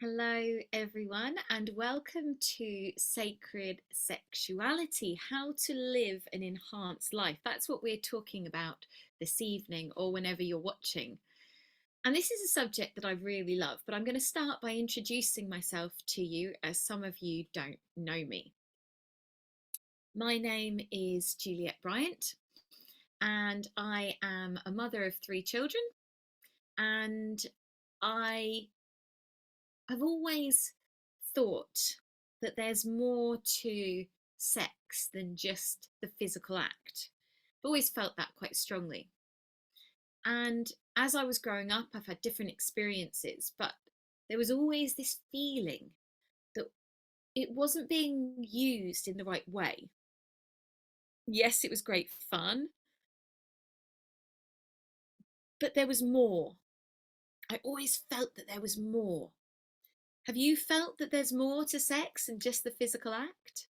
Hello, everyone, and welcome to Sacred Sexuality, how to live an enhanced life. That's what we're talking about this evening or whenever you're watching. And this is a subject that I really love, but I'm going to start by introducing myself to you as some of you don't know me. My name is Juliette Bryant, and I am a mother of three children, and I I've always thought that there's more to sex than just the physical act. I've always felt that quite strongly. And as I was growing up, I've had different experiences, but there was always this feeling that it wasn't being used in the right way. Yes, it was great fun, but there was more. I always felt that there was more. Have you felt that there's more to sex than just the physical act?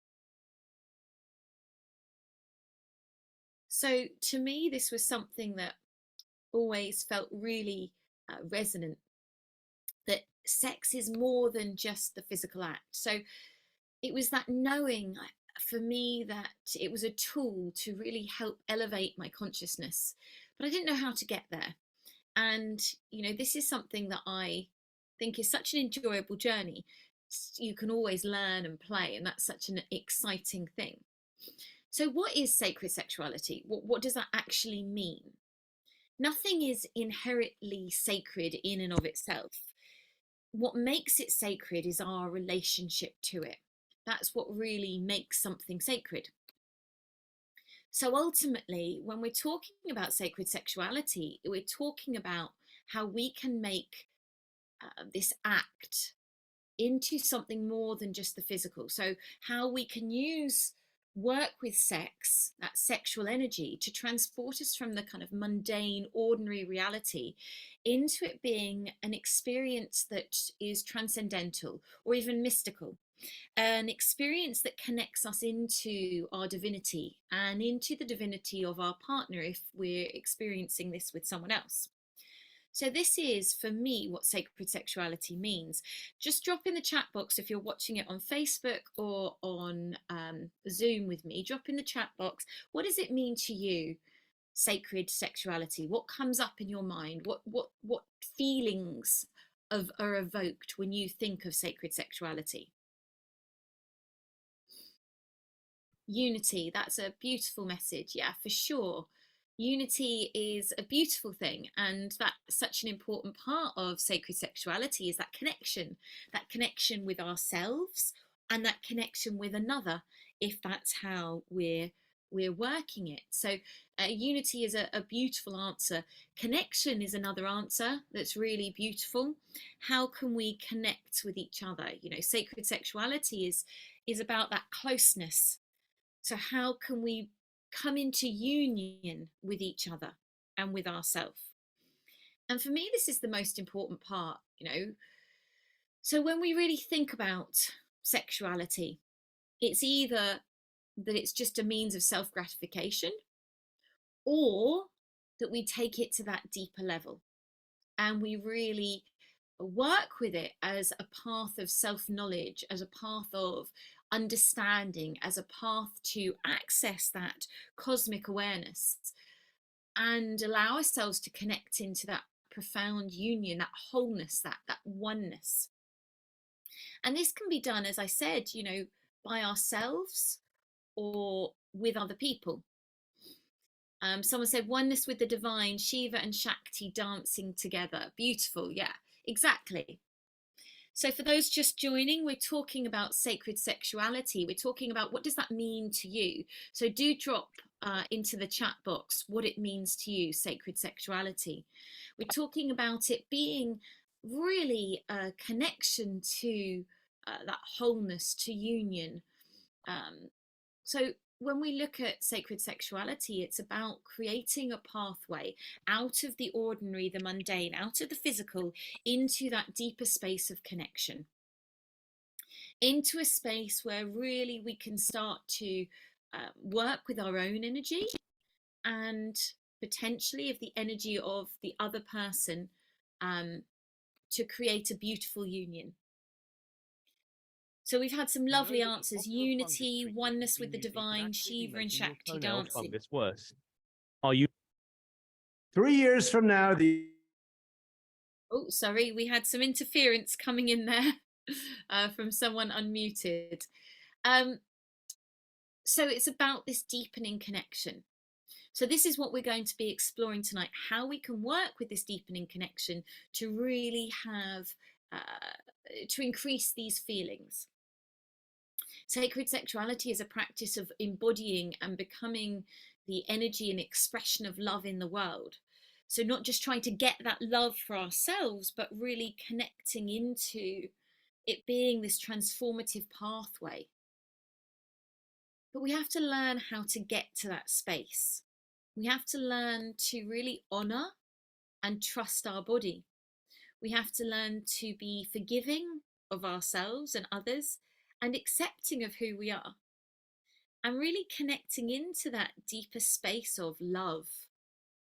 So to me, this was something that always felt really resonant, that sex is more than just the physical act. So it was that knowing for me that it was a tool to really help elevate my consciousness, but I didn't know how to get there. And, this is something that I think is such an enjoyable journey. You can always learn and play, and that's such an exciting thing. So, what is sacred sexuality? What does that actually mean? Nothing is inherently sacred in and of itself. What makes it sacred is our relationship to it. That's what really makes something sacred. So ultimately, when we're talking about sacred sexuality, we're talking about how we can make this act into something more than just the physical. So, how we can work with sex, that sexual energy, to transport us from the kind of mundane, ordinary reality into it being an experience that is transcendental or even mystical, an experience that connects us into our divinity and into the divinity of our partner if we're experiencing this with someone else. So this is, for me, what sacred sexuality means. Just drop in the chat box if you're watching it on Facebook or on Zoom with me. Drop in the chat box. What does it mean to you, sacred sexuality? What comes up in your mind? What feelings are evoked when you think of sacred sexuality? Unity, that's a beautiful message. Yeah, for sure. Unity is a beautiful thing, and that's such an important part of sacred sexuality, is that connection with ourselves and that connection with another, if that's how we're working it. So unity is a beautiful answer. Connection is another answer that's really beautiful. How can we connect with each other? Sacred sexuality is about that closeness. So, how can we come into union with each other and with ourselves? And for me, this is the most important part. So, when we really think about sexuality, it's either that it's just a means of self gratification, or that we take it to that deeper level and we really work with it as a path of self knowledge, as a path of understanding, as a path to access that cosmic awareness and allow ourselves to connect into that profound union, that wholeness, that oneness. And this can be done, as I said, by ourselves or with other people. Someone said oneness with the divine, Shiva and Shakti dancing together. Beautiful, yeah, exactly. So for those just joining, we're talking about sacred sexuality. We're talking about what does that mean to you. So do drop into the chat box what it means to you, sacred sexuality. We're talking about it being really a connection to that wholeness, to union. Um, so when we look at sacred sexuality, it's about creating a pathway out of the ordinary, the mundane, out of the physical, into that deeper space of connection, into a space where really we can start to work with our own energy and potentially of the energy of the other person, um, to create a beautiful union. So we've had some I know lovely that the answers: popular fungus unity, treatment has oneness with been the using can divine, actually be Shiva and making your Shakti toenail dancing. fungus worse. Are you 3 years from now, the Oh, sorry, we had some interference coming in there from someone unmuted. Um, so it's about this deepening connection. So this is what we're going to be exploring tonight: how we can work with this deepening connection to really have to increase these feelings. Sacred sexuality is a practice of embodying and becoming the energy and expression of love in the world. So, not just trying to get that love for ourselves, but really connecting into it being this transformative pathway. But we have to learn how to get to that space. We have to learn to really honor and trust our body. We have to learn to be forgiving of ourselves and others and accepting of who we are, and really connecting into that deeper space of love,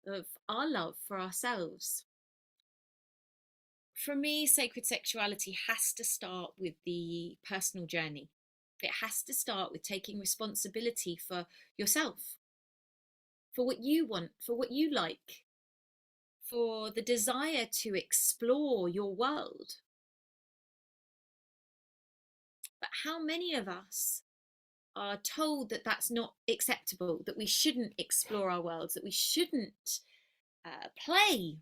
of our love for ourselves. For me, sacred sexuality has to start with the personal journey. It has to start with taking responsibility for yourself, for what you want, for what you like, for the desire to explore your world. But how many of us are told that that's not acceptable, that we shouldn't explore our worlds, that we shouldn't play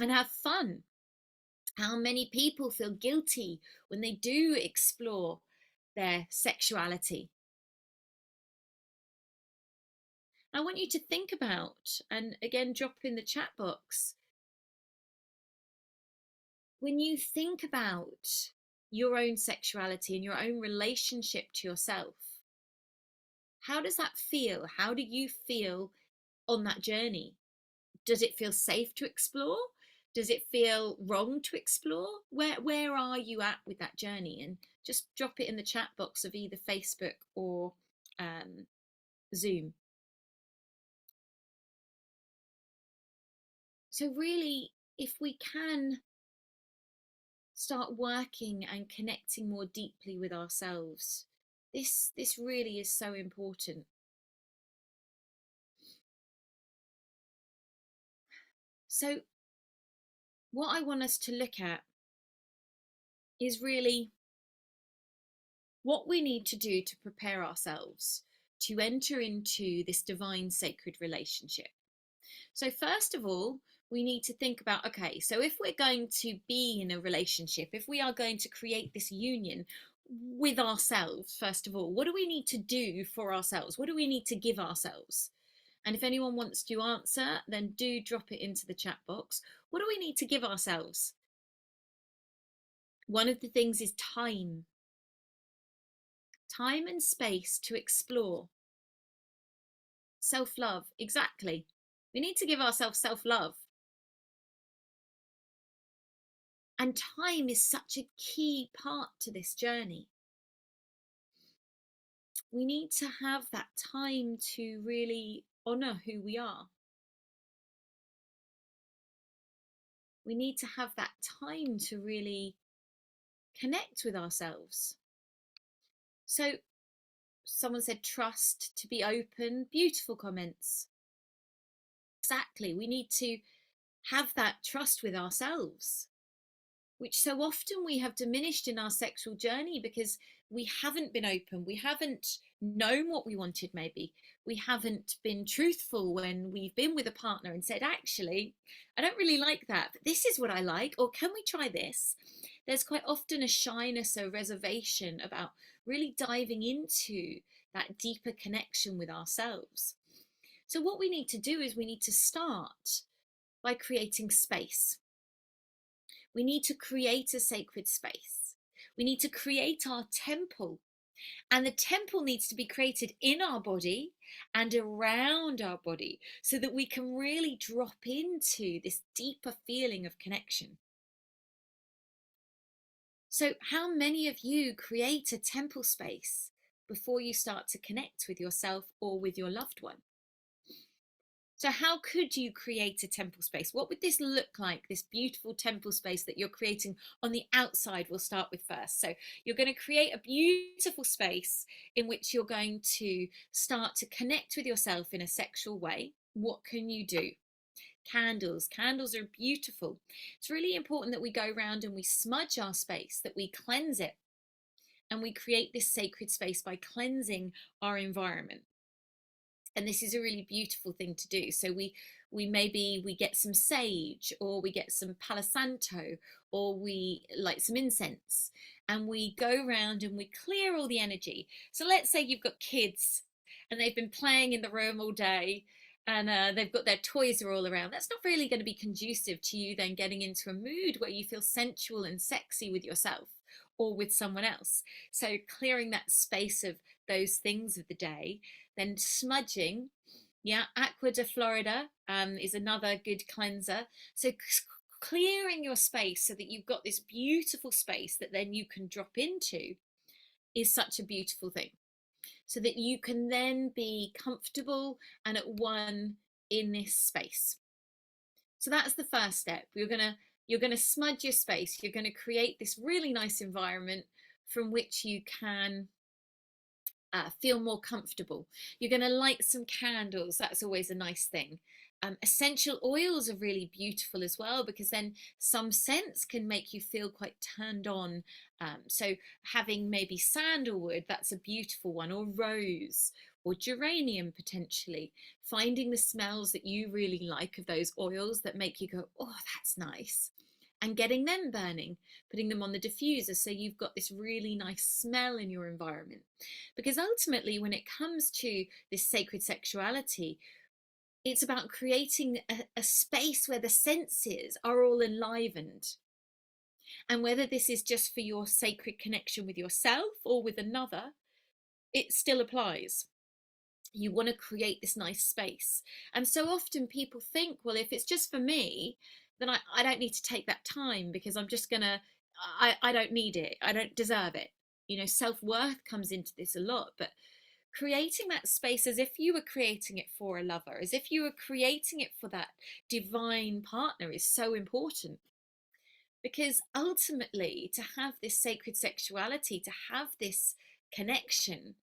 and have fun? How many people feel guilty when they do explore their sexuality? I want you to think about, and again, drop in the chat box, when you think about your own sexuality and your own relationship to yourself, how does that feel? How do you feel on that journey? Does it feel safe to explore? Does it feel wrong to explore? Where are you at with that journey? And just drop it in the chat box of either Facebook or Zoom. So really, if we can start working and connecting more deeply with ourselves, this really is so important. So what I want us to look at is really what we need to do to prepare ourselves to enter into this divine sacred relationship. So, first of all, we need to think about, okay, so if we're going to be in a relationship, if we are going to create this union with ourselves, first of all, what do we need to do for ourselves? What do we need to give ourselves? And if anyone wants to answer, then do drop it into the chat box. What do we need to give ourselves? One of the things is time. Time and space to explore. Self-love, exactly. We need to give ourselves self-love. And time is such a key part to this journey. We need to have that time to really honor who we are. We need to have that time to really connect with ourselves. So someone said trust, to be open. Beautiful comments. Exactly. We need to have that trust with ourselves, which so often we have diminished in our sexual journey because we haven't been open, we haven't known what we wanted, maybe we haven't been truthful when we've been with a partner and said, actually, I don't really like that, but this is what I like, or can we try this? There's quite often a shyness or reservation about really diving into that deeper connection with ourselves. So what we need to do is we need to start by creating space. We need to create a sacred space. We need to create our temple. And the temple needs to be created in our body and around our body so that we can really drop into this deeper feeling of connection. So, how many of you create a temple space before you start to connect with yourself or with your loved one? So how could you create a temple space? What would this look like, this beautiful temple space that you're creating on the outside? We'll start with first. So you're going to create a beautiful space in which you're going to start to connect with yourself in a sexual way. What can you do? Candles. Candles are beautiful. It's really important that we go around and we smudge our space, that we cleanse it, and we create this sacred space by cleansing our environment. And this is a really beautiful thing to do. So we maybe we get some sage, or we get some palo santo, or we light some incense, and we go around and we clear all the energy. So let's say you've got kids and they've been playing in the room all day, and they've got their toys are all around. That's not really going to be conducive to you then getting into a mood where you feel sensual and sexy with yourself or with someone else. So clearing that space of those things of the day, then smudging. Yeah, Aqua de Florida is another good cleanser. So clearing your space so that you've got this beautiful space that then you can drop into is such a beautiful thing. So that you can then be comfortable and at one in this space. So that's the first step. You're gonna smudge your space. You're gonna create this really nice environment from which you can feel more comfortable. You're going to light some candles. That's always a nice thing. Essential oils are really beautiful as well, because then some scents can make you feel quite turned on. So having maybe sandalwood, that's a beautiful one, or rose, or geranium potentially. Finding the smells that you really like of those oils that make you go, oh, that's nice. And getting them burning, putting them on the diffuser so you've got this really nice smell in your environment. Because ultimately, when it comes to this sacred sexuality, it's about creating a space where the senses are all enlivened. And whether this is just for your sacred connection with yourself or with another, it still applies. You want to create this nice space. And so often people think, well, if it's just for me, then I don't need to take that time, because I'm just gonna, I don't need it, I don't deserve it. You know, self-worth comes into this a lot. But creating that space as if you were creating it for a lover, as if you were creating it for that divine partner, is so important. Because ultimately, to have this sacred sexuality, to have this connection,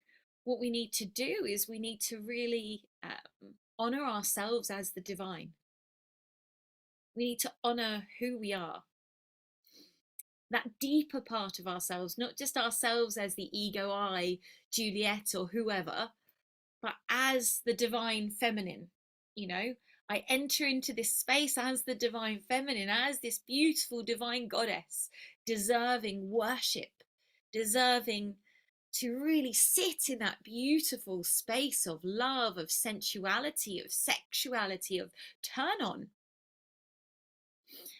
what we need to do is we need to really honor ourselves as the divine. We need to honor who we are, that deeper part of ourselves, not just ourselves as the ego I, Juliette, or whoever, but as the divine feminine. You know, I enter into this space as the divine feminine, as this beautiful divine goddess, deserving worship, deserving to really sit in that beautiful space of love, of sensuality, of sexuality, of turn on.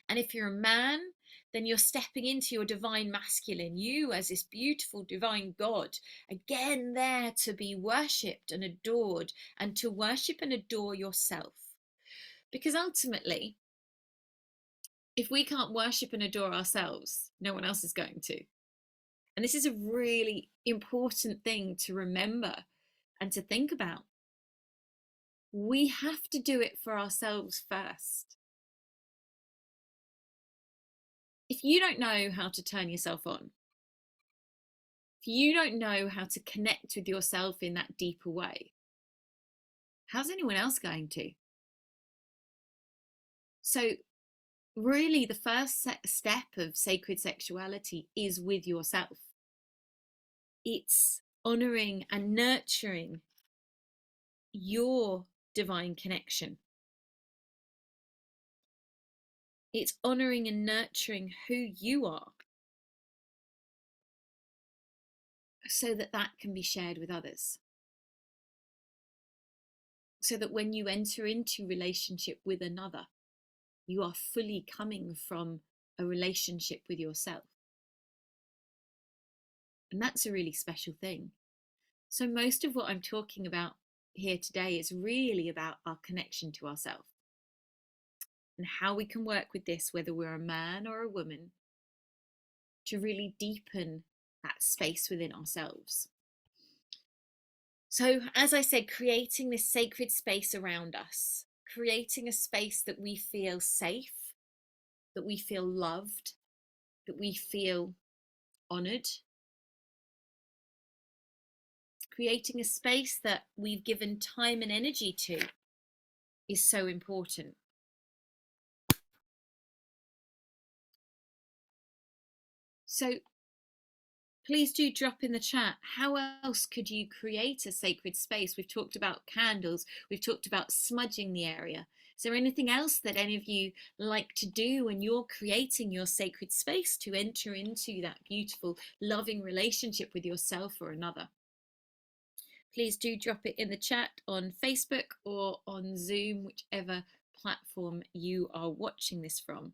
And if you're a man, then you're stepping into your divine masculine, you as this beautiful divine God, again there to be worshipped and adored, and to worship and adore yourself. Because ultimately, if we can't worship and adore ourselves, no one else is going to. And this is a really important thing to remember and to think about. We have to do it for ourselves first. If you don't know how to turn yourself on, if you don't know how to connect with yourself in that deeper way, how's anyone else going to? So really the first step of sacred sexuality is with yourself. It's honoring and nurturing your divine connection. It's honoring and nurturing who you are, so that that can be shared with others. So that when you enter into relationship with another, you are fully coming from a relationship with yourself. And that's a really special thing. So most of what I'm talking about here today is really about our connection to ourselves, and how we can work with this, whether we're a man or a woman, to really deepen that space within ourselves. So, as I said, creating this sacred space around us, creating a space that we feel safe, that we feel loved, that we feel honored, creating a space that we've given time and energy to is so important. So please do drop in the chat, how else could you create a sacred space? We've talked about candles, we've talked about smudging the area. Is there anything else that any of you like to do when you're creating your sacred space to enter into that beautiful, loving relationship with yourself or another? Please do drop it in the chat on Facebook or on Zoom, whichever platform you are watching this from.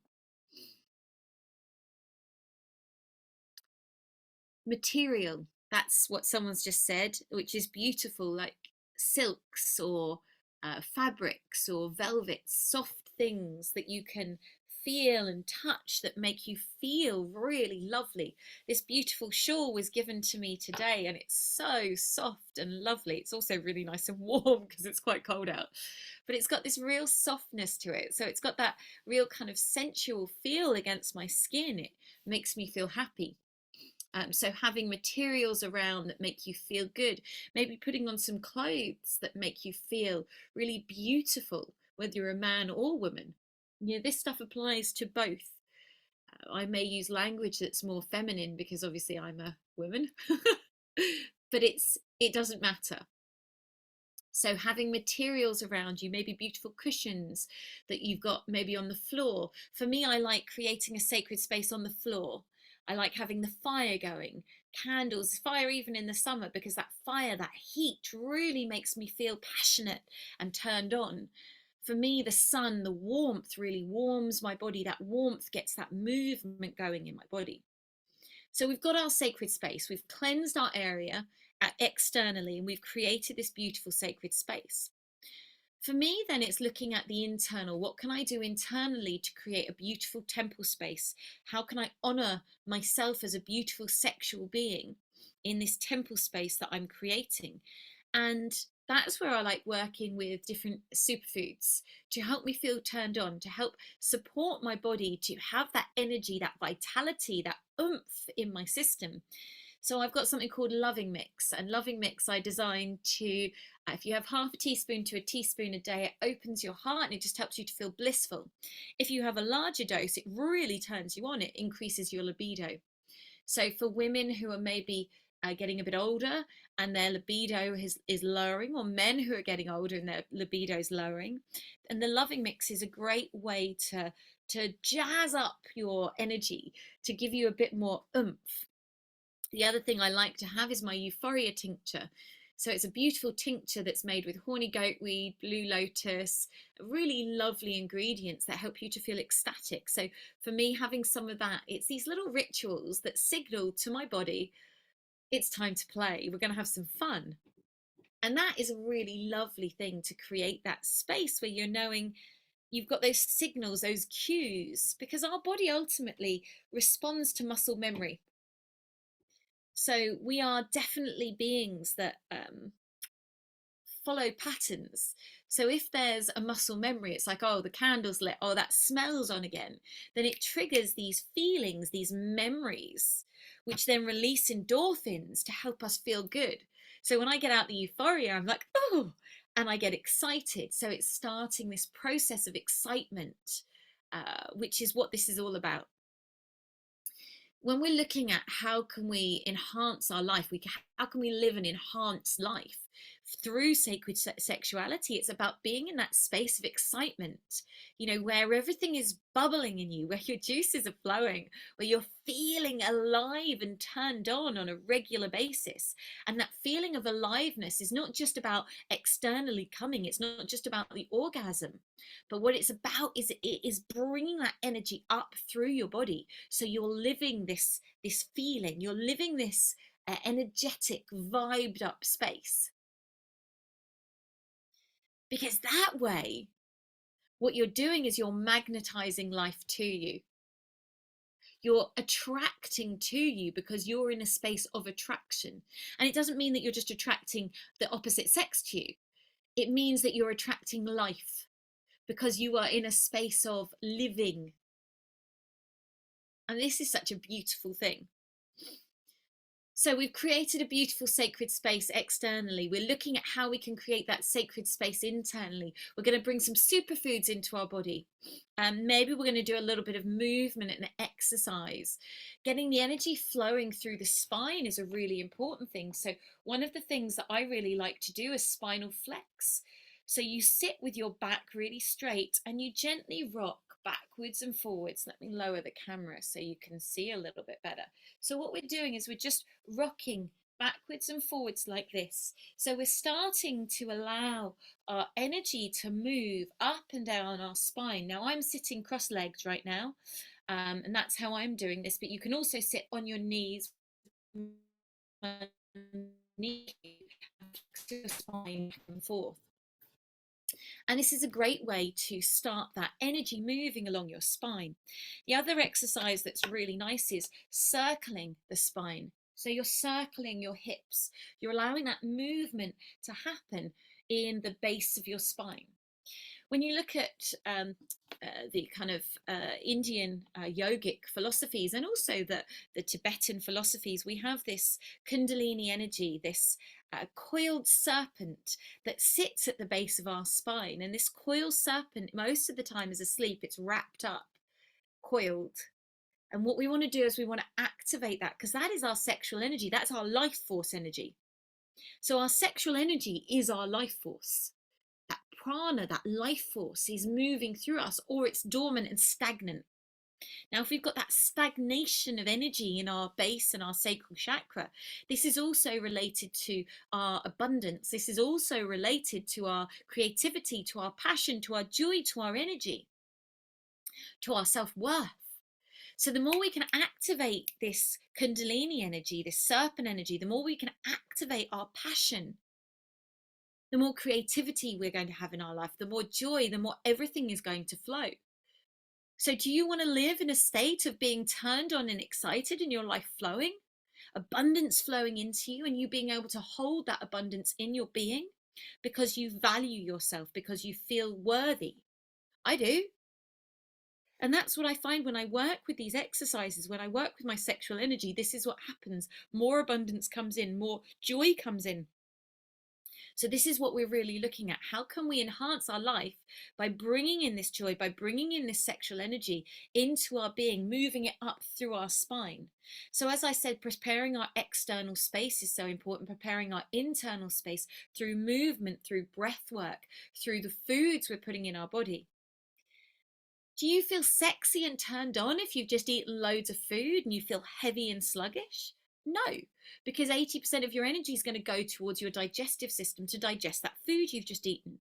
Material, that's what someone's just said, which is beautiful, like silks or fabrics or velvets, soft things that you can feel and touch that make you feel really lovely. This beautiful shawl was given to me today and it's so soft and lovely. It's also really nice and warm because it's quite cold out, but it's got this real softness to it. So it's got that real kind of sensual feel against my skin. It makes me feel happy. So having materials around that make you feel good, maybe putting on some clothes that make you feel really beautiful, whether you're a man or woman. You know, this stuff applies to both. I may use language that's more feminine because obviously I'm a woman, but it doesn't matter. So having materials around you, maybe beautiful cushions that you've got maybe on the floor. For me, I like creating a sacred space on the floor. I like having the fire going, candles, fire even in the summer, because that fire, that heat really makes me feel passionate and turned on. For me, the sun, the warmth really warms my body. That warmth gets that movement going in my body. So we've got our sacred space, we've cleansed our area externally, and we've created this beautiful sacred space. For me, then it's looking at the internal. What can I do internally to create a beautiful temple space? How can I honor myself as a beautiful sexual being in this temple space that I'm creating? And that's where I like working with different superfoods to help me feel turned on, to help support my body to have that energy, that vitality, that oomph in my system. So I've got something called Loving Mix, and Loving Mix I designed to, if you have half a teaspoon to a teaspoon a day, it opens your heart and it just helps you to feel blissful. If you have a larger dose, it really turns you on, it increases your libido. So for women who are maybe getting a bit older and their libido is lowering, or men who are getting older and their libido is lowering, and the Loving Mix is a great way to jazz up your energy, to give you a bit more oomph. The other thing I like to have is my Euphoria tincture. So it's a beautiful tincture that's made with horny goatweed, blue lotus, really lovely ingredients that help you to feel ecstatic. So for me, having some of that, it's these little rituals that signal to my body, it's time to play. We're going to have some fun. And that is a really lovely thing, to create that space where you're knowing you've got those signals, those cues, because our body ultimately responds to muscle memory. So we are definitely beings that follow patterns. So if there's a muscle memory, it's like, oh, the candle's lit, oh, that smell's on again, then it triggers these feelings, these memories, which then release endorphins to help us feel good. So when I get out the euphoria, I'm like, oh, and I get excited. So it's starting this process of excitement, which is what this is all about. When we're looking at how can we enhance our life, how can we live an enhanced life through sacred sexuality, it's about being in that space of excitement, you know, where everything is bubbling in you, where your juices are flowing, where you're feeling alive and turned on a regular basis. And that feeling of aliveness is not just about externally coming, it's not just about the orgasm, but what it's about is it is bringing that energy up through your body. So you're living this feeling, you're living this energetic, vibed up space. Because that way, what you're doing is you're magnetizing life to you. You're attracting to you because you're in a space of attraction. And it doesn't mean that you're just attracting the opposite sex to you. It means that you're attracting life. because you are in a space of living. And this is such a beautiful thing. So we've created a beautiful sacred space externally. We're looking at how we can create that sacred space internally. We're going to bring some superfoods into our body. Maybe we're going to do a little bit of movement and exercise. Getting the energy flowing through the spine is a really important thing. So one of the things that I really like to do is spinal flex. So you sit with your back really straight and you gently rock backwards and forwards. Let me lower the camera so you can see a little bit better. So what we're doing is we're just rocking backwards and forwards like this. So we're starting to allow our energy to move up and down our spine. Now I'm sitting cross-legged right now, and that's how I'm doing this, but you can also sit on your knees, your spine back and forth. And this is a great way to start that energy moving along your spine. The other exercise that's really nice is circling the spine. So you're circling your hips. You're allowing that movement to happen in the base of your spine. When you look at the kind of Indian yogic philosophies and also the Tibetan philosophies, we have this Kundalini energy, this coiled serpent that sits at the base of our spine. And this coiled serpent, most of the time, is asleep. It's wrapped up, coiled. And what we want to do is we want to activate that, because that is our sexual energy. That's our life force energy. So our sexual energy is our life force. That prana, that life force, is moving through us, or it's dormant and stagnant. Now, if we've got that stagnation of energy in our base and our sacral chakra, this is also related to our abundance. This is also related to our creativity, to our passion, to our joy, to our energy, to our self-worth. So the more we can activate this Kundalini energy, this serpent energy, the more we can activate our passion, the more creativity we're going to have in our life, the more joy, the more everything is going to flow. So do you want to live in a state of being turned on and excited and your life flowing, abundance flowing into you, and you being able to hold that abundance in your being because you value yourself, because you feel worthy? I do. And that's what I find when I work with these exercises, when I work with my sexual energy. This is what happens. More abundance comes in, more joy comes in. So this is what we're really looking at. How can we enhance our life by bringing in this joy, by bringing in this sexual energy into our being, moving it up through our spine? So as I said, preparing our external space is so important, preparing our internal space through movement, through breath work, through the foods we're putting in our body. Do you feel sexy and turned on if you've just eaten loads of food and you feel heavy and sluggish? No, because 80% of your energy is going to go towards your digestive system to digest that food you've just eaten.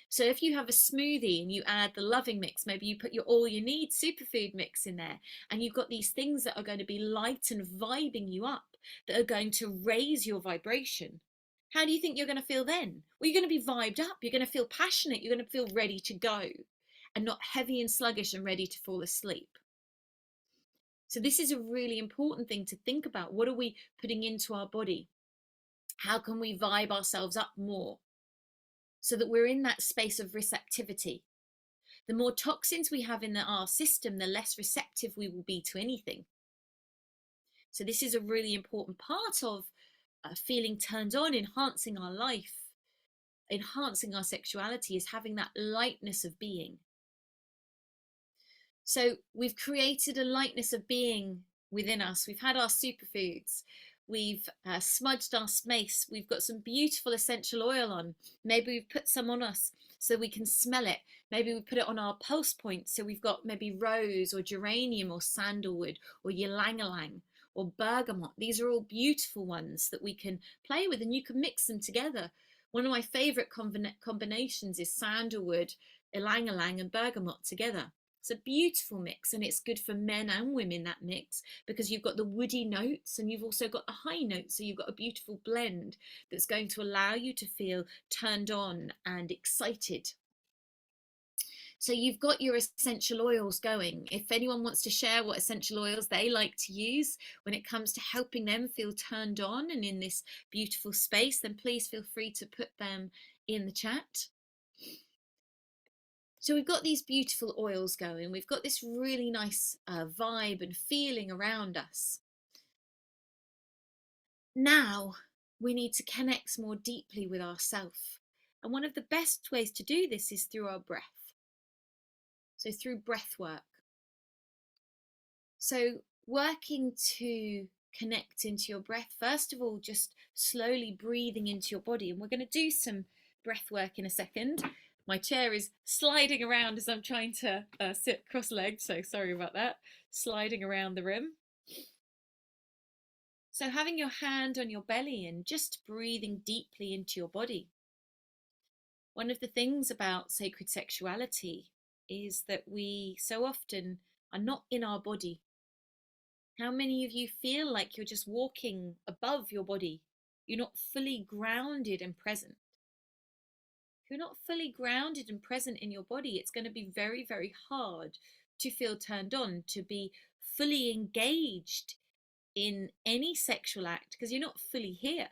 So if you have a smoothie and you add the loving mix, maybe you put your all you need superfood mix in there, and you've got these things that are going to be light and vibing you up, that are going to raise your vibration. How do you think you're going to feel then? Well, you're going to be vibed up. You're going to feel passionate. You're going to feel ready to go and not heavy and sluggish and ready to fall asleep. So this is a really important thing to think about. What are we putting into our body? How can we vibe ourselves up more so that we're in that space of receptivity? The more toxins we have in our system, the less receptive we will be to anything. So this is a really important part of feeling turned on, enhancing our life, enhancing our sexuality, is having that lightness of being. So we've created a lightness of being within us. We've had our superfoods. We've smudged our space. We've got some beautiful essential oil on. Maybe we've put some on us so we can smell it. Maybe we put it on our pulse points. So we've got maybe rose or geranium or sandalwood or ylang-ylang or bergamot. These are all beautiful ones that we can play with, and you can mix them together. One of my favorite combinations is sandalwood, ylang-ylang and bergamot together. It's a beautiful mix, and it's good for men and women, that mix, because you've got the woody notes and you've also got the high notes. So you've got a beautiful blend that's going to allow you to feel turned on and excited. So you've got your essential oils going. If anyone wants to share what essential oils they like to use when it comes to helping them feel turned on and in this beautiful space, then please feel free to put them in the chat. So we've got these beautiful oils going. We've got this really nice vibe and feeling around us. Now we need to connect more deeply with ourselves. And one of the best ways to do this is through our breath. So through breath work. So working to connect into your breath, first of all, just slowly breathing into your body. And we're going to do some breath work in a second. My chair is sliding around as I'm trying to sit cross-legged, so sorry about that. Sliding around the room. So having your hand on your belly and just breathing deeply into your body. One of the things about sacred sexuality is that we so often are not in our body. How many of you feel like you're just walking above your body? You're not fully grounded and present. If you're not fully grounded and present in your body, it's going to be very, very hard to feel turned on, to be fully engaged in any sexual act because you're not fully here.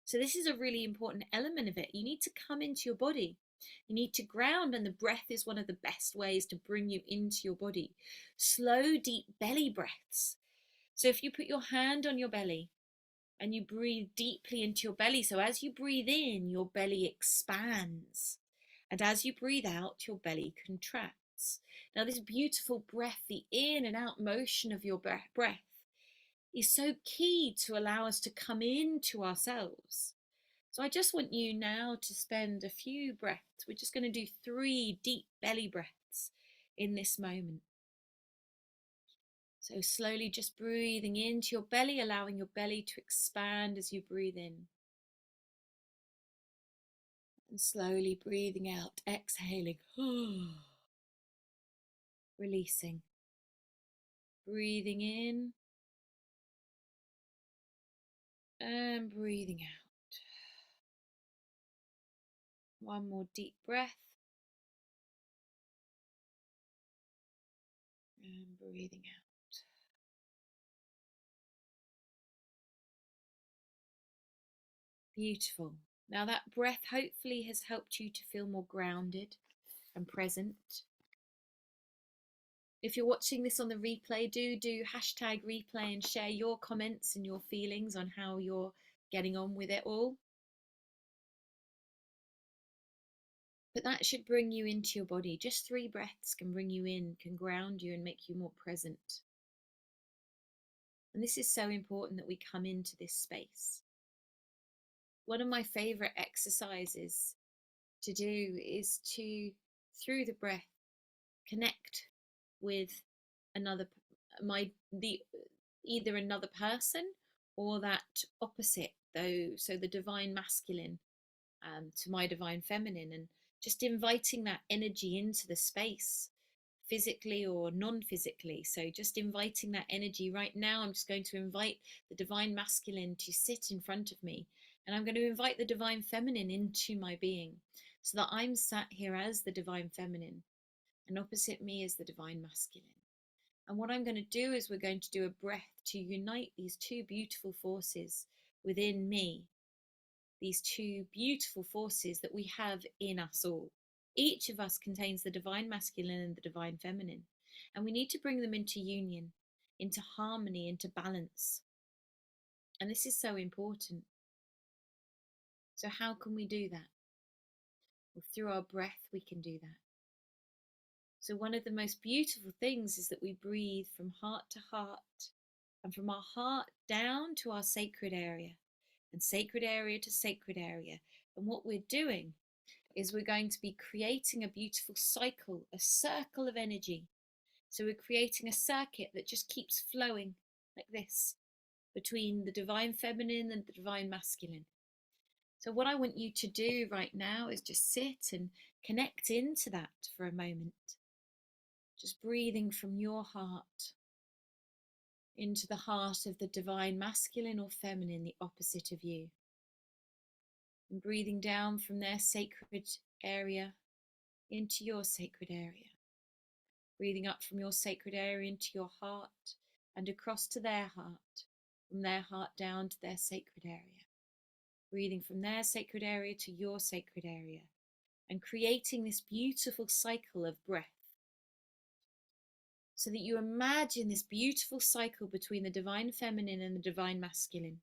So this is a really important element of it. You need to come into your body. You need to ground, and the breath is one of the best ways to bring you into your body. Slow, deep belly breaths. So if you put your hand on your belly and you breathe deeply into your belly, so as you breathe in, your belly expands. And as you breathe out, your belly contracts. Now this beautiful breath, the in and out motion of your breath, is so key to allow us to come into ourselves. So I just want you now to spend a few breaths. We're just going to do 3 deep belly breaths in this moment. So slowly just breathing into your belly, allowing your belly to expand as you breathe in. And slowly breathing out, exhaling. Releasing. Breathing in and breathing out. One more deep breath. And breathing out. Beautiful. Now that breath hopefully has helped you to feel more grounded and present. If you're watching this on the replay, do hashtag replay and share your comments and your feelings on how you're getting on with it all. But that should bring you into your body. Just 3 breaths can bring you in, can ground you and make you more present. And this is so important that we come into this space. One of my favorite exercises to do is to, through the breath, connect with another, either another person or that opposite, though, so the divine masculine to my divine feminine, and just inviting that energy into the space, physically or non-physically. So just inviting that energy right now. I'm just going to invite the divine masculine to sit in front of me, and I'm going to invite the divine feminine into my being, so that I'm sat here as the divine feminine and opposite me is the divine masculine. And what I'm going to do is we're going to do a breath to unite these 2 beautiful forces within me, these 2 beautiful forces that we have in us all. Each of us contains the divine masculine and the divine feminine, and we need to bring them into union, into harmony, into balance. And this is so important. So how can we do that? Well, through our breath we can do that. So one of the most beautiful things is that we breathe from heart to heart, and from our heart down to our sacred area, and sacred area to sacred area. And what we're doing is we're going to be creating a beautiful cycle, a circle of energy. So we're creating a circuit that just keeps flowing like this between the divine feminine and the divine masculine. So what I want you to do right now is just sit and connect into that for a moment. Just breathing from your heart into the heart of the divine masculine or feminine, the opposite of you. And breathing down from their sacred area into your sacred area. Breathing up from your sacred area into your heart and across to their heart, from their heart down to their sacred area. Breathing from their sacred area to your sacred area, and creating this beautiful cycle of breath. So that you imagine this beautiful cycle between the divine feminine and the divine masculine.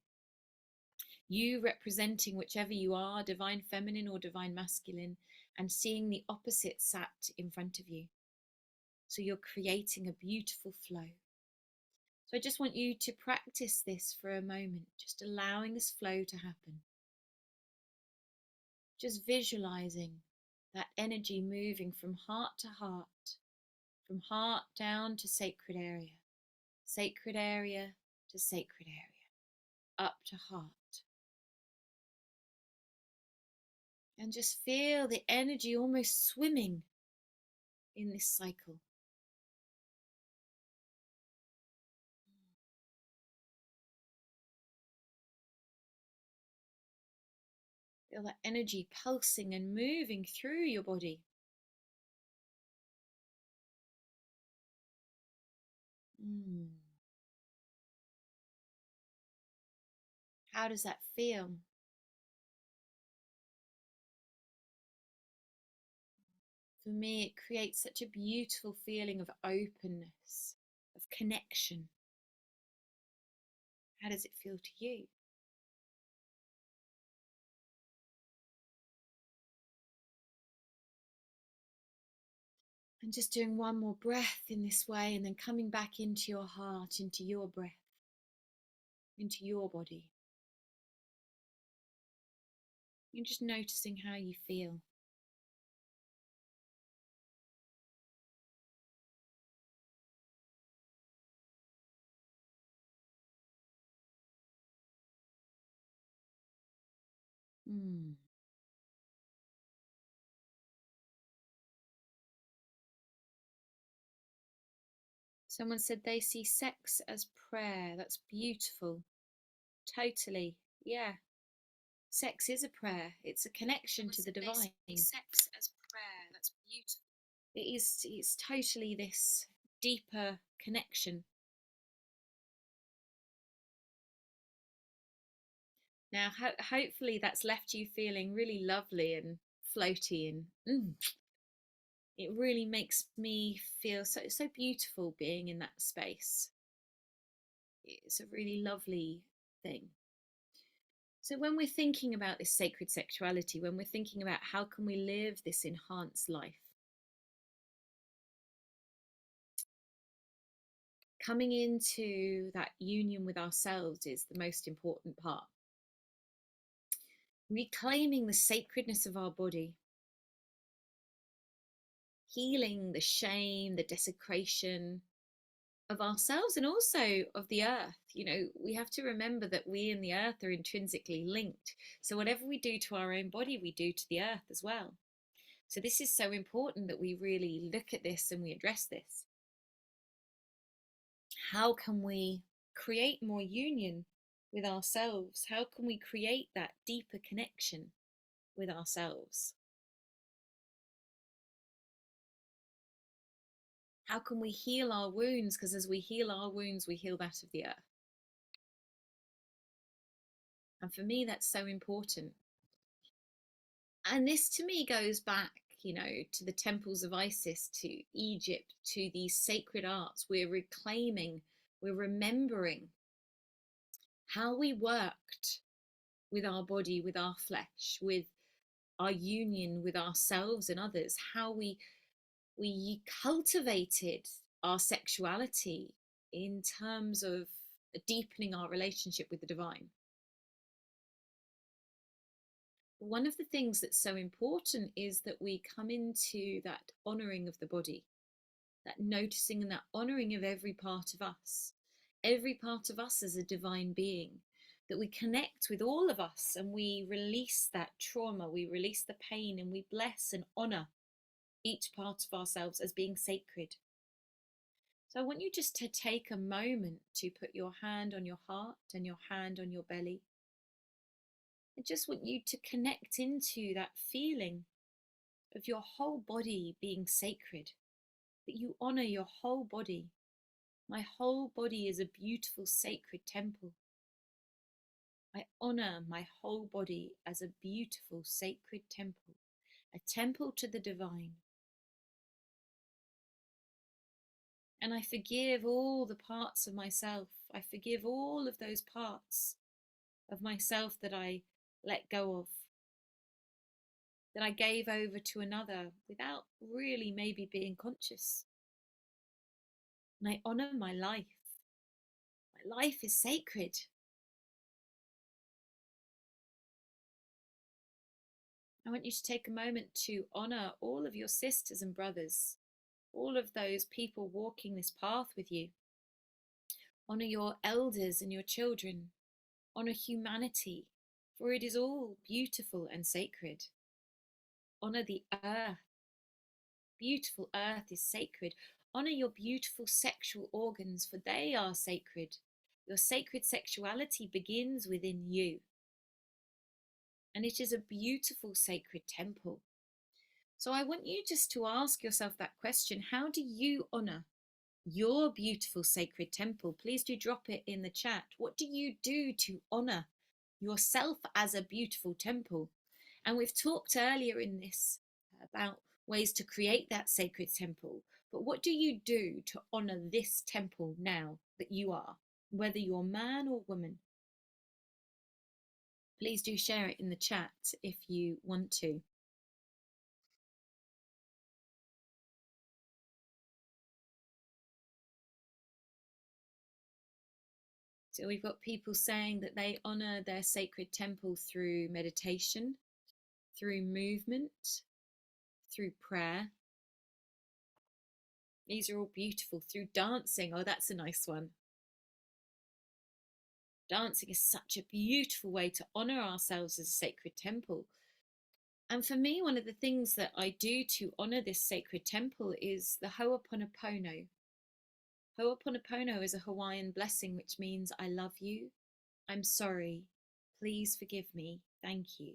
You representing whichever you are, divine feminine or divine masculine, and seeing the opposite sat in front of you. So you're creating a beautiful flow. So I just want you to practice this for a moment, just allowing this flow to happen. Just visualizing that energy moving from heart to heart, from heart down to sacred area to sacred area, up to heart. And just feel the energy almost swimming in this cycle. Feel that energy pulsing and moving through your body. How does that feel? For me, it creates such a beautiful feeling of openness, of connection. How does it feel to you? And just doing one more breath in this way, and then coming back into your heart, into your breath, into your body. You're just noticing how you feel. Someone said they see sex as prayer. That's beautiful. Totally. Yeah. Sex is a prayer. It's a connection to the divine. Sex as prayer. That's beautiful. It's totally this deeper connection. Now, hopefully that's left you feeling really lovely and floaty, and it really makes me feel so beautiful being in that space. It's a really lovely thing. So when we're thinking about this sacred sexuality, when we're thinking about how can we live this enhanced life, coming into that union with ourselves is the most important part. Reclaiming the sacredness of our body, healing the shame, the desecration of ourselves and also of the earth. You know, we have to remember that we and the earth are intrinsically linked. So whatever we do to our own body, we do to the earth as well. So this is so important that we really look at this and we address this. How can we create more union with ourselves? How can we create that deeper connection with ourselves? How can we heal our wounds? Because as we heal our wounds, we heal that of the earth. And for me, that's so important. And this to me goes back, you know, to the temples of Isis, to Egypt, to these sacred arts. We're reclaiming, we're remembering how we worked with our body, with our flesh, with our union with ourselves and others, how we cultivated our sexuality in terms of deepening our relationship with the divine. One of the things that's so important is that we come into that honoring of the body, that noticing and that honoring of every part of us as a divine being, that we connect with all of us and we release that trauma, we release the pain, and we bless and honor each part of ourselves as being sacred. So I want you just to take a moment to put your hand on your heart and your hand on your belly. I just want you to connect into that feeling of your whole body being sacred, that you honor your whole body. My whole body is a beautiful sacred temple. I honor my whole body as a beautiful sacred temple, a temple to the divine. And I forgive all the parts of myself. I forgive all of those parts of myself that I let go of, that I gave over to another without really maybe being conscious. And I honor my life. My life is sacred. I want you to take a moment to honor all of your sisters and brothers, all of those people walking this path with you. Honor your elders and your children. Honor humanity, for it is all beautiful and sacred. Honor the earth. Beautiful earth is sacred. Honor your beautiful sexual organs, for they are sacred. Your sacred sexuality begins within you. And it is a beautiful sacred temple. So I want you just to ask yourself that question. How do you honor your beautiful sacred temple? Please do drop it in the chat. What do you do to honor yourself as a beautiful temple? And we've talked earlier in this about ways to create that sacred temple. But what do you do to honor this temple now that you are, whether you're man or woman? Please do share it in the chat if you want to. So we've got people saying that they honor their sacred temple through meditation, through movement, through prayer. These are all beautiful. Through dancing. Oh, that's a nice one. Dancing is such a beautiful way to honor ourselves as a sacred temple. And for me, one of the things that I do to honor this sacred temple is the Ho'oponopono. Ho'oponopono is a Hawaiian blessing which means I love you, I'm sorry, please forgive me, thank you.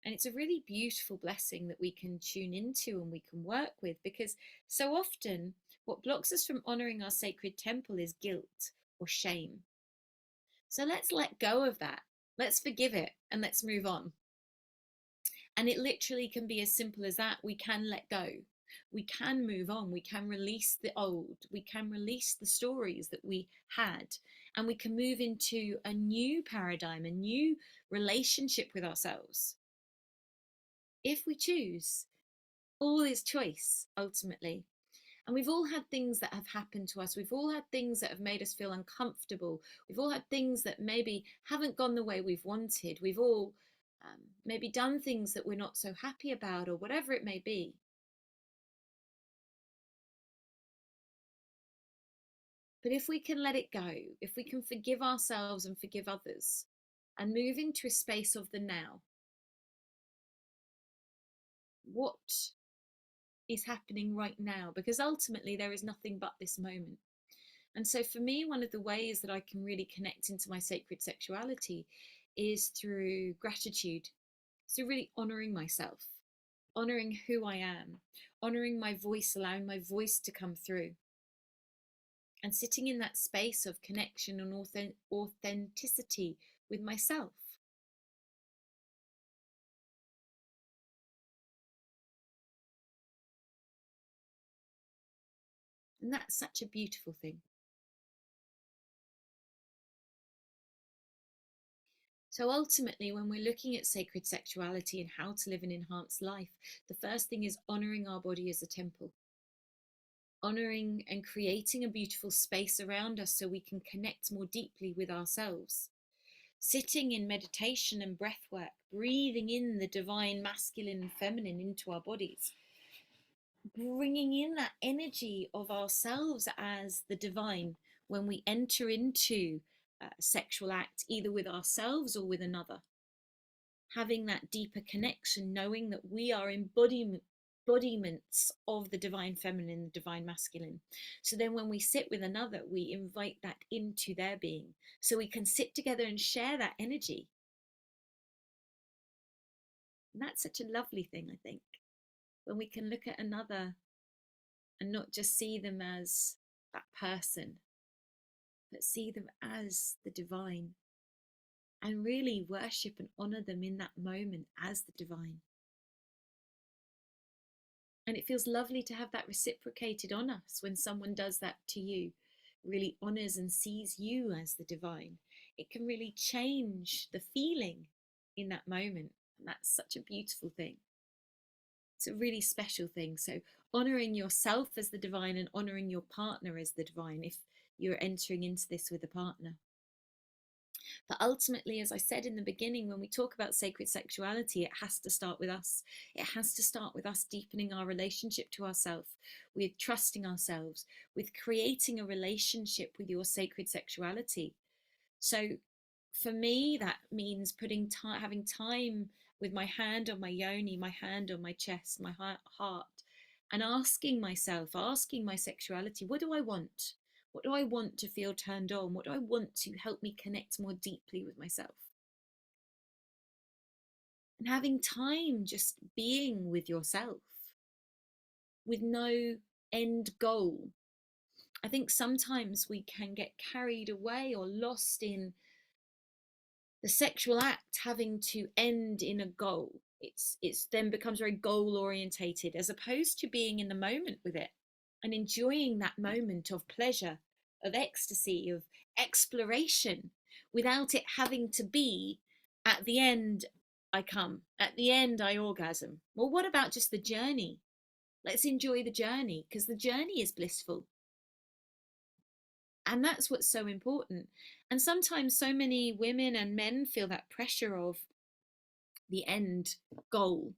And it's a really beautiful blessing that we can tune into and we can work with, because so often what blocks us from honoring our sacred temple is guilt or shame. So let's let go of that. Let's forgive it and let's move on. And it literally can be as simple as that. We can let go. We can move on. We can release the old. We can release the stories that we had. And we can move into a new paradigm, a new relationship with ourselves. If we choose, all is choice, ultimately. And we've all had things that have happened to us. We've all had things that have made us feel uncomfortable. We've all had things that maybe haven't gone the way we've wanted. We've all maybe done things that we're not so happy about, or whatever it may be. But if we can let it go, if we can forgive ourselves and forgive others and move into a space of the now, what is happening right now? Because ultimately there is nothing but this moment. And so for me, one of the ways that I can really connect into my sacred sexuality is through gratitude. So really honoring myself, honoring who I am, honoring my voice, allowing my voice to come through, and sitting in that space of connection and authenticity with myself. And that's such a beautiful thing. So ultimately, when we're looking at sacred sexuality and how to live an enhanced life, the first thing is honoring our body as a temple. Honoring and creating a beautiful space around us so we can connect more deeply with ourselves. Sitting in meditation and breath work, breathing in the divine masculine and feminine into our bodies. Bringing in that energy of ourselves as the divine when we enter into a sexual act, either with ourselves or with another. Having that deeper connection, knowing that we are embodiments of the divine feminine, the divine masculine. So then when we sit with another, we invite that into their being. So we can sit together and share that energy. And that's such a lovely thing, I think, when we can look at another and not just see them as that person, but see them as the divine, and really worship and honor them in that moment as the divine. And it feels lovely to have that reciprocated on us when someone does that to you, really honors and sees you as the divine. It can really change the feeling in that moment. And that's such a beautiful thing. It's a really special thing. So, honoring yourself as the divine and honoring your partner as the divine if you're entering into this with a partner. But ultimately, as I said in the beginning, when we talk about sacred sexuality, it has to start with us. It has to start with us deepening our relationship to ourselves, with trusting ourselves, with creating a relationship with your sacred sexuality. So for me, that means having time with my hand on my yoni, my hand on my chest, my heart, and asking myself, asking my sexuality, what do I want? What do I want to feel turned on? What do I want to help me connect more deeply with myself? And having time just being with yourself with no end goal. I think sometimes we can get carried away or lost in the sexual act having to end in a goal. It's then becomes very goal orientated as opposed to being in the moment with it and enjoying that moment of pleasure, of ecstasy, of exploration without it having to be at the end I come, at the end I orgasm. Well, what about just the journey? Let's enjoy the journey because the journey is blissful. And that's what's so important. And sometimes so many women and men feel that pressure of the end goal.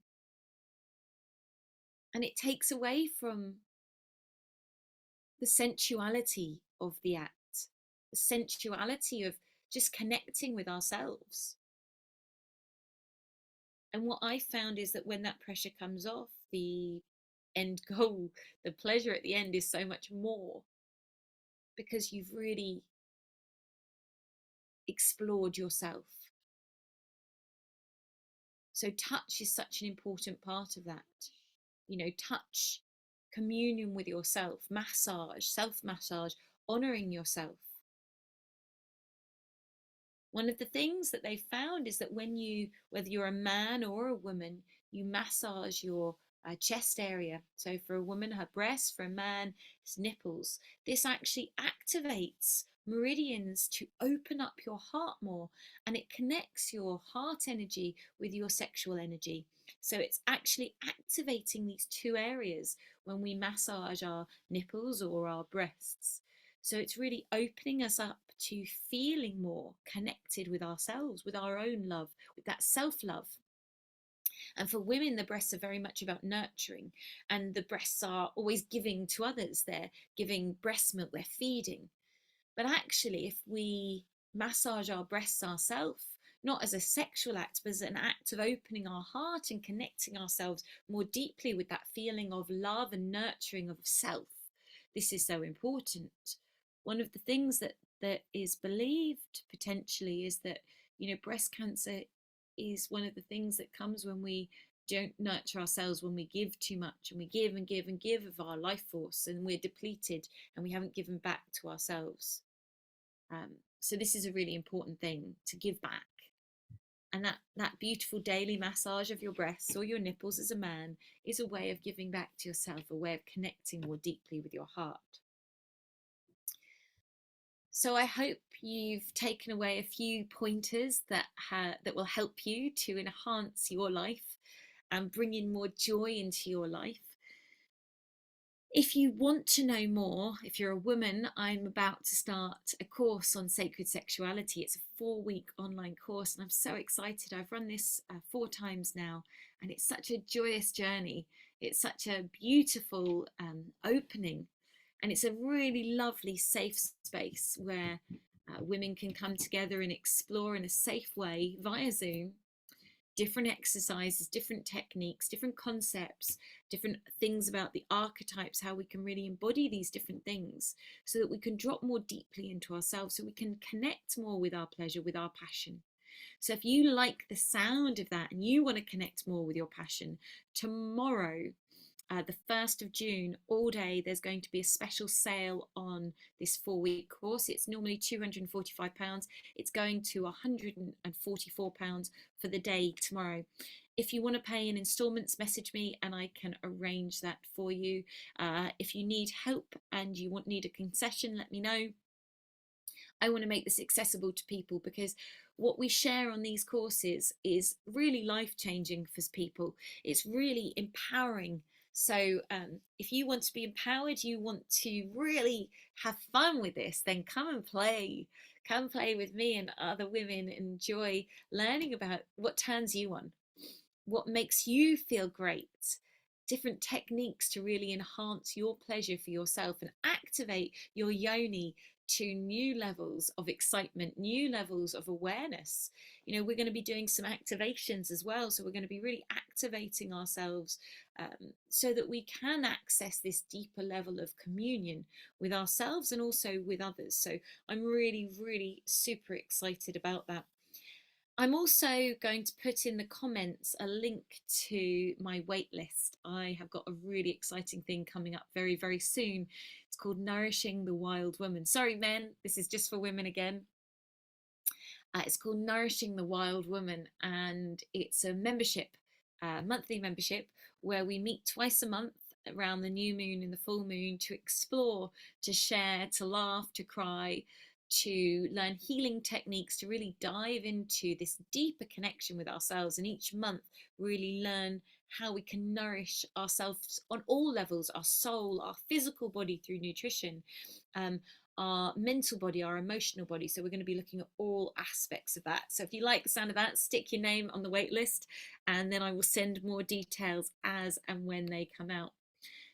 And it takes away from the sensuality of the act, the sensuality of just connecting with ourselves. And what I found is that when that pressure comes off, the end goal, the pleasure at the end is so much more because you've really explored yourself. So touch is such an important part of that. You know, touch, communion with yourself, massage, self-massage, honoring yourself. One of the things that they found is that when you, whether you're a man or a woman, you massage your chest area. So for a woman, her breasts, for a man, his nipples. This actually activates meridians to open up your heart more, and it connects your heart energy with your sexual energy. So it's actually activating these two areas when we massage our nipples or our breasts. So it's really opening us up to feeling more connected with ourselves, with our own love, with that self-love. And for women, the breasts are very much about nurturing, and the breasts are always giving to others. They're giving breast milk, they're feeding. But actually, if we massage our breasts ourselves, not as a sexual act, but as an act of opening our heart and connecting ourselves more deeply with that feeling of love and nurturing of self, this is so important. One of the things that is believed potentially is that, you know, breast cancer is one of the things that comes when we don't nurture ourselves, when we give too much and we give and give and give of our life force and we're depleted and we haven't given back to ourselves. So this is a really important thing, to give back. And that beautiful daily massage of your breasts or your nipples as a man is a way of giving back to yourself, a way of connecting more deeply with your heart. So I hope you've taken away a few pointers that will help you to enhance your life and bring in more joy into your life. If you want to know more, if you're a woman, I'm about to start a course on sacred sexuality. It's a 4-week online course and I'm so excited. I've run this 4 times now and it's such a joyous journey. It's such a beautiful opening, and it's a really lovely safe space where women can come together and explore in a safe way via Zoom different exercises, different techniques, different concepts, different things about the archetypes, how we can really embody these different things so that we can drop more deeply into ourselves, so we can connect more with our pleasure, with our passion. So if you like the sound of that and you want to connect more with your passion, tomorrow, the 1st of June, all day, there's going to be a special sale on this 4-week course. It's normally £245. It's going to £144 for the day tomorrow. If you want to pay in installments, message me and I can arrange that for you. If you need help and you need a concession, let me know. I want to make this accessible to people because what we share on these courses is really life-changing for people. It's really empowering. So if you want to be empowered, you want to really have fun with this, then come and play. Come play with me and other women. Enjoy learning about what turns you on, what makes you feel great, different techniques to really enhance your pleasure for yourself and activate your yoni to new levels of excitement, new levels of awareness. You know, we're going to be doing some activations as well. So we're going to be really activating ourselves so that we can access this deeper level of communion with ourselves and also with others. So I'm really, really super excited about that. I'm also going to put in the comments a link to my waitlist. I have got a really exciting thing coming up very, very soon. It's called Nourishing the Wild Woman. Sorry, men, this is just for women again. It's called Nourishing the Wild Woman, and it's a membership, monthly membership, where we meet twice a month around the new moon and the full moon to explore, to share, to laugh, to cry, to learn healing techniques, to really dive into this deeper connection with ourselves, and each month really learn how we can nourish ourselves on all levels, our soul, our physical body through nutrition, our mental body, our emotional body. So we're going to be looking at all aspects of that. So if you like the sound of that, stick your name on the wait list and then I will send more details as and when they come out.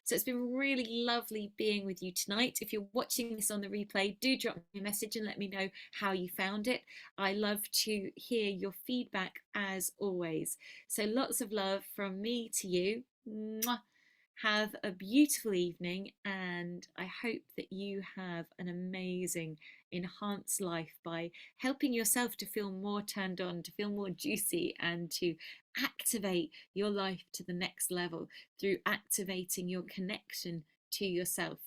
So it's been really lovely being with you tonight. If you're watching this on the replay, do drop me a message and let me know how you found it. I love to hear your feedback as always. So lots of love from me to you. Mwah. Have a beautiful evening, and I hope that you have an amazing, enhanced life by helping yourself to feel more turned on, to feel more juicy, and to activate your life to the next level through activating your connection to yourself.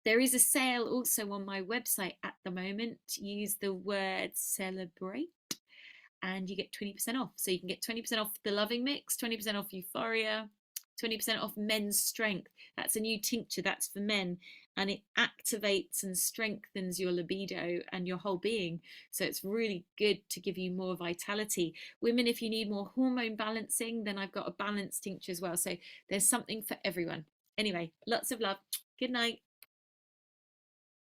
There is a sale also on my website at the moment. Use the word celebrate and you get 20% off. So you can get 20% off the Loving Mix, 20% off Euphoria, 20% off Men's Strength. That's a new tincture, that's for men, and it activates and strengthens your libido and your whole being. So it's really good to give you more vitality. Women, if you need more hormone balancing, then I've got a balanced tincture as well. So there's something for everyone. Anyway, lots of love. Good night.